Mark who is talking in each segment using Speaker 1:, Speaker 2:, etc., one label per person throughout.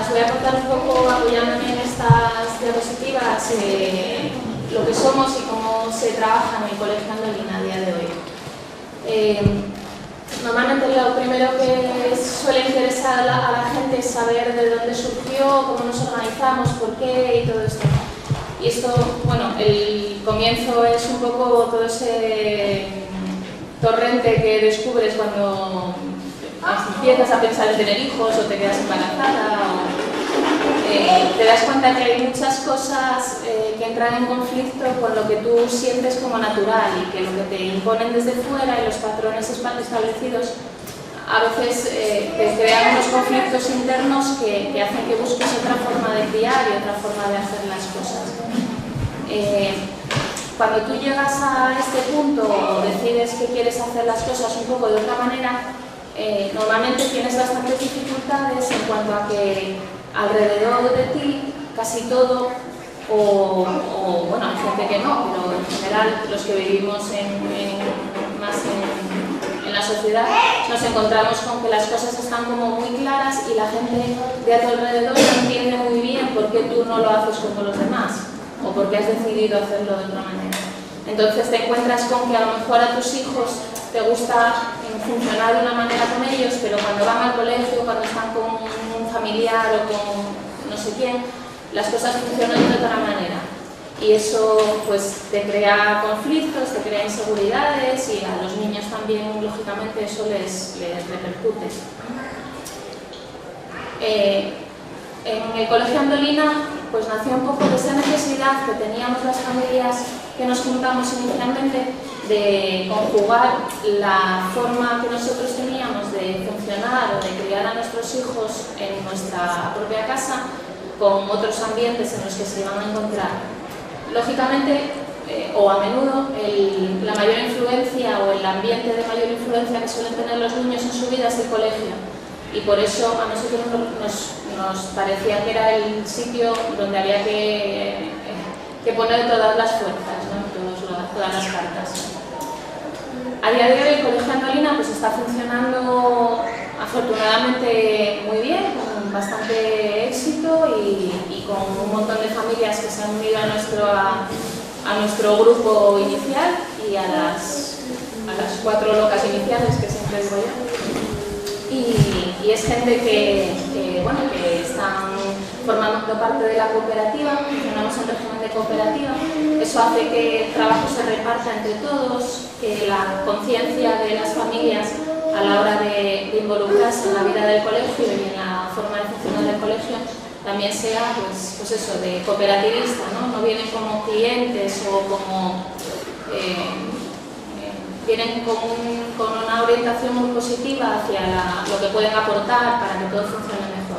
Speaker 1: os voy a contar un poco, apoyándome en estas diapositivas, lo que somos y cómo se trabaja en el Colegio Andolina a día de hoy. Normalmente lo primero que suele interesar a la gente es saber de dónde surgió, cómo nos organizamos, por qué y todo esto. Y esto, bueno, el comienzo es un poco todo ese torrente que descubres cuando empiezas a pensar en tener hijos o te quedas embarazada. Te das cuenta que hay muchas cosas que entran en conflicto con lo que tú sientes como natural y que lo que te imponen desde fuera y los patrones establecidos a veces te crean unos conflictos internos que hacen que busques otra forma de criar y otra forma de hacer las cosas. Cuando tú llegas a este punto o decides que quieres hacer las cosas un poco de otra manera, normalmente tienes bastantes dificultades en cuanto a que alrededor de ti casi todo, o bueno, hay gente que no, pero en general los que vivimos más en la sociedad nos encontramos con que las cosas están como muy claras y la gente de a tu alrededor no entiende muy bien por qué tú no lo haces como los demás o por qué has decidido hacerlo de otra manera. Entonces te encuentras con que a lo mejor a tus hijos te gusta funcionar de una manera con ellos, pero cuando van al colegio, cuando están con un familiar o con no sé quién, las cosas funcionan de otra manera. Y eso pues te crea conflictos, te crea inseguridades y a los niños también, lógicamente, eso les repercute. En el Colegio Andolina pues nació un poco de esa necesidad que teníamos las familias que nos juntamos inicialmente de conjugar la forma que nosotros teníamos de funcionar o de criar a nuestros hijos en nuestra propia casa con otros ambientes en los que se iban a encontrar. Lógicamente, o a menudo, la mayor influencia o el ambiente de mayor influencia que suelen tener los niños en su vida es el colegio. Y por eso a nosotros nos parecía que era el sitio donde había que poner todas las fuerzas, ¿no? Todas las cartas. A día de hoy el Colegio Andolina pues está funcionando afortunadamente muy bien, con bastante éxito y con un montón de familias que se han unido a nuestro grupo inicial y a las 4 locas iniciales que siempre digo yo. Y es gente que están formando parte de la cooperativa, funcionamos en régimen de cooperativa. Eso hace que el trabajo se reparta entre todos, que la conciencia de las familias a la hora de involucrarse en la vida del colegio y en la forma de funcionar del colegio también sea pues eso, de cooperativista, ¿no? No vienen como clientes o como... vienen con una orientación muy positiva hacia lo que pueden aportar para que todo funcione mejor.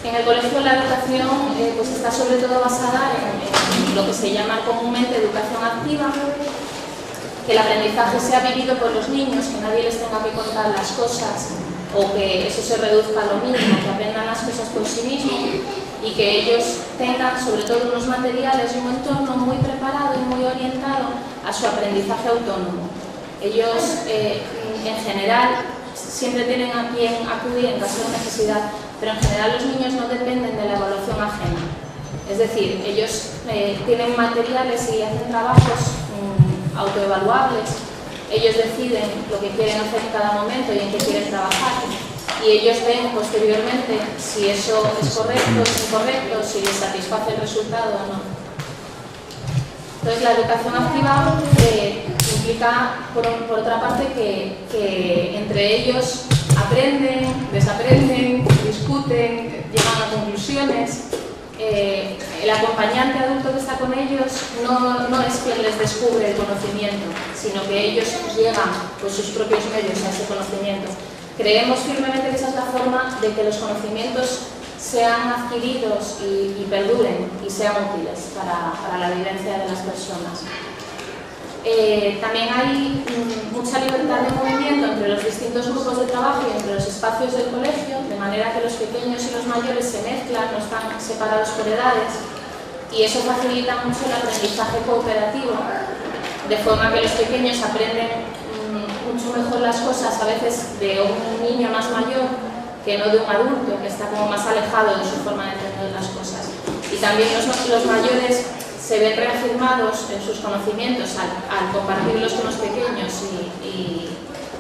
Speaker 1: En el colegio la educación pues está sobre todo basada en lo que se llama comúnmente educación activa, que el aprendizaje sea vivido por los niños, que nadie les tenga que contar las cosas o que eso se reduzca a lo mínimo, que aprendan las cosas por sí mismos y que ellos tengan sobre todo unos materiales y un entorno muy preparado y muy orientado a su aprendizaje autónomo. Ellos en general siempre tienen a quien acudir en caso de necesidad, pero en general los niños no dependen de la evaluación ajena. Es decir, ellos tienen materiales y hacen trabajos autoevaluables, ellos deciden lo que quieren hacer en cada momento y en qué quieren trabajar. Y ellos ven posteriormente si eso es correcto, es incorrecto, si les satisface el resultado o no. Entonces la educación activa implica, por otra parte, que entre ellos aprenden, desaprenden, discuten, llegan a conclusiones. El acompañante adulto que está con ellos no es quien les descubre el conocimiento, sino que ellos llegan por sus propios medios a ese conocimiento. Creemos firmemente que esa es la forma de que los conocimientos sean adquiridos y perduren y sean útiles para la vivencia de las personas. También hay mucha libertad de movimiento entre los distintos grupos de trabajo y entre los espacios del colegio, de manera que los pequeños y los mayores se mezclan, no están separados por edades, y eso facilita mucho el aprendizaje cooperativo, de forma que los pequeños aprenden mucho mejor las cosas a veces de un niño más mayor que no de un adulto que está como más alejado de su forma de entender las cosas. Y también los mayores se ven reafirmados en sus conocimientos al compartirlos con los pequeños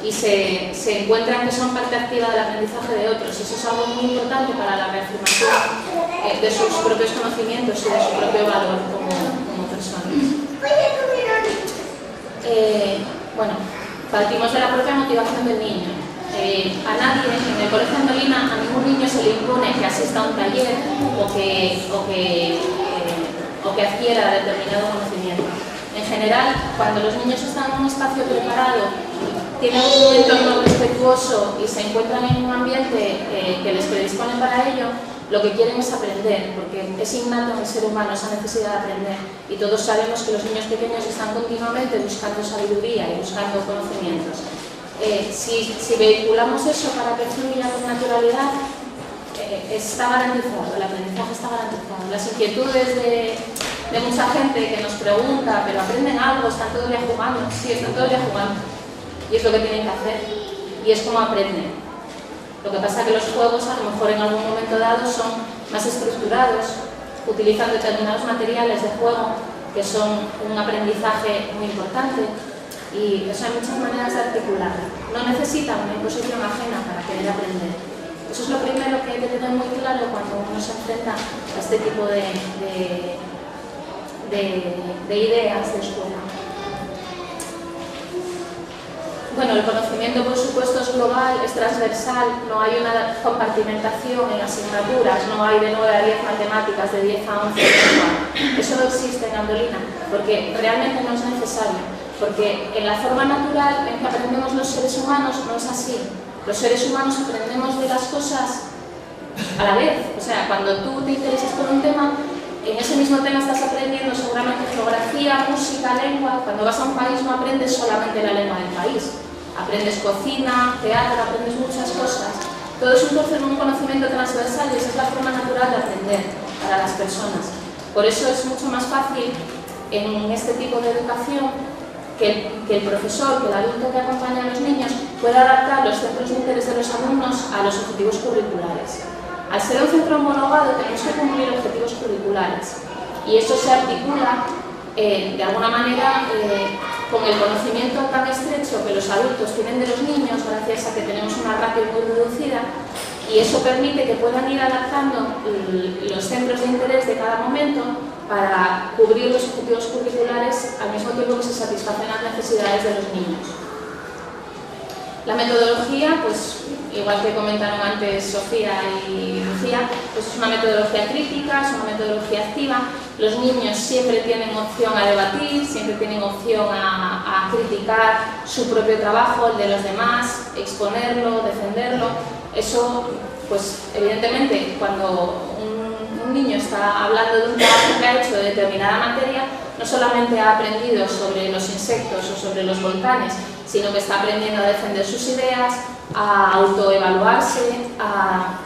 Speaker 1: y se encuentran que son parte activa del aprendizaje de otros. Eso es algo muy importante para la reafirmación de sus propios conocimientos y de su propio valor como personas. Bueno, partimos de la propia motivación del niño. A nadie, en el Colegio Andolina, a ningún niño se le impone que asista a un taller o que adquiera determinado conocimiento. En general, cuando los niños están en un espacio preparado, tienen un entorno respetuoso y se encuentran en un ambiente que les predispone para ello, lo que quieren es aprender, porque es innato en el ser humano esa necesidad de aprender. Y todos sabemos que los niños pequeños están continuamente buscando sabiduría y buscando conocimientos. Si vehiculamos eso para que fluya con naturalidad, está garantizado, el aprendizaje está garantizado. Las inquietudes de mucha gente que nos pregunta, pero aprenden algo, están todo el día jugando. Sí, están todo el día jugando. Y es lo que tienen que hacer. Y es como aprenden. Lo que pasa es que los juegos, a lo mejor en algún momento dado, son más estructurados, utilizan determinados materiales de juego que son un aprendizaje muy importante. Y hay muchas maneras de articular. No necesitan una imposición ajena para querer aprender. Eso es lo primero que hay que tener muy claro cuando uno se enfrenta a este tipo de ideas de escuela. Bueno, el conocimiento, por supuesto, es global, es transversal, no hay una compartimentación en asignaturas, no hay de 9 a 10 matemáticas, de 10 a 11, eso no existe en Andolina, porque realmente no es necesario, porque en la forma natural en que aprendemos los seres humanos no es así. Los seres humanos aprendemos de las cosas a la vez, o sea, cuando tú te interesas por un tema, en ese mismo tema estás aprendiendo seguramente geografía, música, lengua. Cuando vas a un país no aprendes solamente la lengua del país, aprendes cocina, teatro, aprendes muchas cosas. Todo es un conocimiento transversal y esa es la forma natural de aprender para las personas. Por eso es mucho más fácil en este tipo de educación que el profesor, que el adulto que acompaña a los niños pueda adaptar los centros de interés de los alumnos a los objetivos curriculares. Al ser un centro homologado tenemos que cumplir objetivos curriculares y eso se articula de alguna manera con el conocimiento tan estrecho que los adultos tienen de los niños gracias a que tenemos una ratio muy reducida y eso permite que puedan ir adaptando los centros de interés de cada momento para cubrir los objetivos curriculares al mismo tiempo que se satisfacen las necesidades de los niños. La metodología, pues igual que comentaron antes Sofía y Lucía, pues es una metodología crítica, es una metodología activa. Los niños siempre tienen opción a debatir, siempre tienen opción a criticar su propio trabajo, el de los demás, exponerlo, defenderlo. Eso, pues evidentemente, cuando un niño está hablando de un trabajo que ha hecho de determinada materia, no solamente ha aprendido sobre los insectos o sobre los volcanes, sino que está aprendiendo a defender sus ideas, a autoevaluarse, a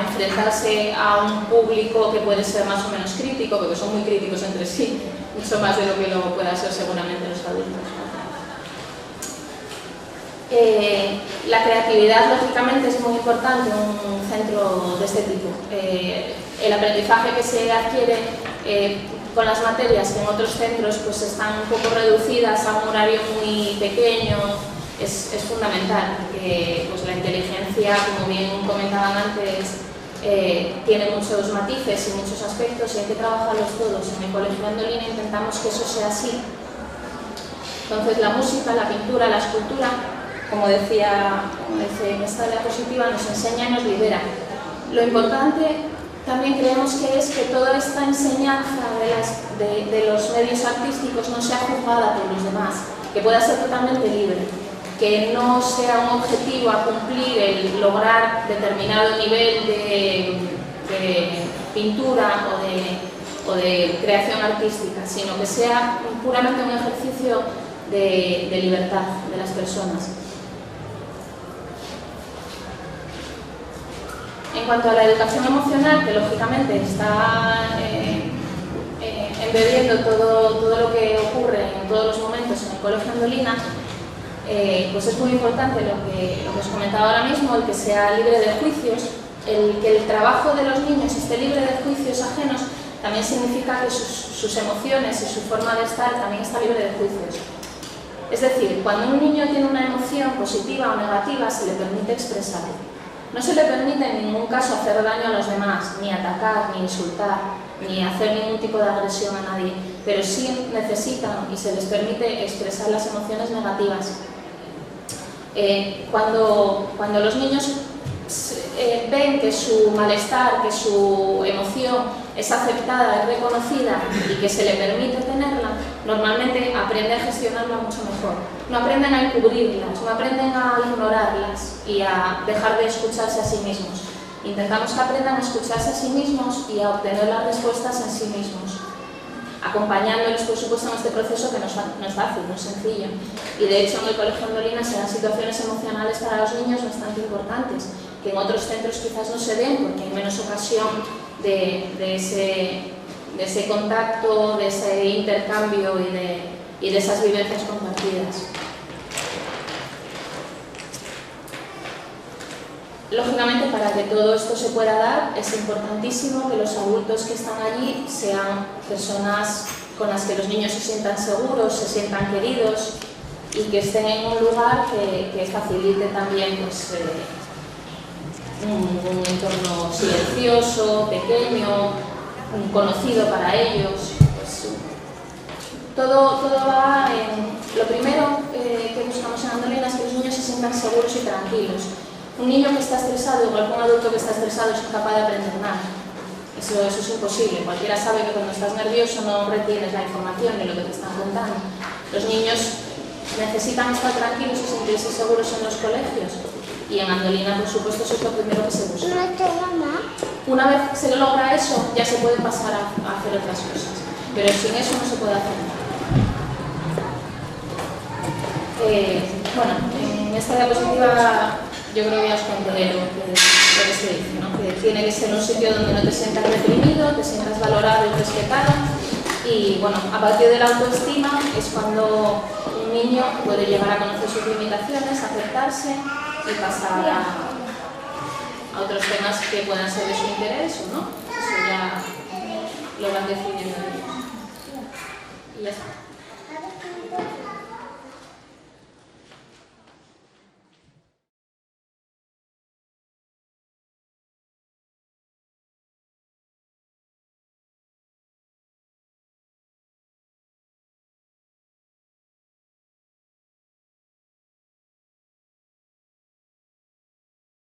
Speaker 1: enfrentarse a un público que puede ser más o menos crítico, porque son muy críticos entre sí, mucho más de lo que lo puedan ser seguramente los adultos. La creatividad, lógicamente, es muy importante en un centro de este tipo. El aprendizaje que se adquiere con las materias que en otros centros pues están un poco reducidas a un horario muy pequeño, es fundamental, porque pues, la inteligencia, como bien comentaban antes, tiene muchos matices y muchos aspectos y hay que trabajarlos todos. En el Colegio Andolina intentamos que eso sea así. Entonces la música, la pintura, la escultura, como decía en esta diapositiva, nos enseña y nos libera. Lo importante también creemos que es que toda esta enseñanza de los medios artísticos no sea juzgada por los demás, que pueda ser totalmente libre, que no sea un objetivo a cumplir el lograr determinado nivel de pintura o de creación artística, sino que sea puramente un ejercicio de libertad de las personas. En cuanto a la educación emocional, que lógicamente está embebiendo todo lo que ocurre en todos los momentos en el Colegio Andolina, pues es muy importante lo que os comentaba ahora mismo, el que sea libre de juicios, el que el trabajo de los niños esté libre de juicios ajenos, también significa que sus emociones y su forma de estar también está libre de juicios. Es decir, cuando un niño tiene una emoción positiva o negativa, se le permite expresarla. No se le permite en ningún caso hacer daño a los demás, ni atacar, ni insultar, ni hacer ningún tipo de agresión a nadie, pero sí necesitan y se les permite expresar las emociones negativas. Cuando los niños ven que su malestar, que su emoción es aceptada, es reconocida y que se le permite tenerla, normalmente aprenden a gestionarla mucho mejor. No aprenden a encubrirlas, no aprenden a ignorarlas y a dejar de escucharse a sí mismos. Intentamos que aprendan a escucharse a sí mismos y a obtener las respuestas en sí mismos, acompañándoles, por supuesto, en este proceso que no es fácil, no es sencillo. Y de hecho en el Colegio Andolina se dan situaciones emocionales para los niños bastante importantes, que en otros centros quizás no se den porque hay menos ocasión de ese contacto, de ese intercambio y de esas vivencias compartidas. Lógicamente, para que todo esto se pueda dar, es importantísimo que los adultos que están allí sean personas con las que los niños se sientan seguros, se sientan queridos y que estén en un lugar que facilite también pues, un entorno silencioso, pequeño, conocido para ellos. Pues, todo va en... Lo primero que buscamos en Andolina es que los niños se sientan seguros y tranquilos. Un niño que está estresado, igual que un adulto que está estresado, es incapaz de aprender nada. Eso es imposible. Cualquiera sabe que cuando estás nervioso no retienes la información ni lo que te están contando. Los niños necesitan estar tranquilos y sentirse seguros en los colegios. Y en Andolina, por supuesto, eso es lo primero que se busca. Una vez se logra eso, ya se puede pasar a hacer otras cosas. Pero sin eso no se puede hacer nada. Bueno, en esta diapositiva yo creo que ya os conté lo que se dice, ¿no? Que tiene que ser un sitio donde no te sientas reprimido, te sientas valorado y respetado. Y bueno, a partir de la autoestima es cuando un niño puede llegar a conocer sus limitaciones, aceptarse y pasar a otros temas que puedan ser de su interés o no. Eso ya lo van decidiendo ellos. Y ya está.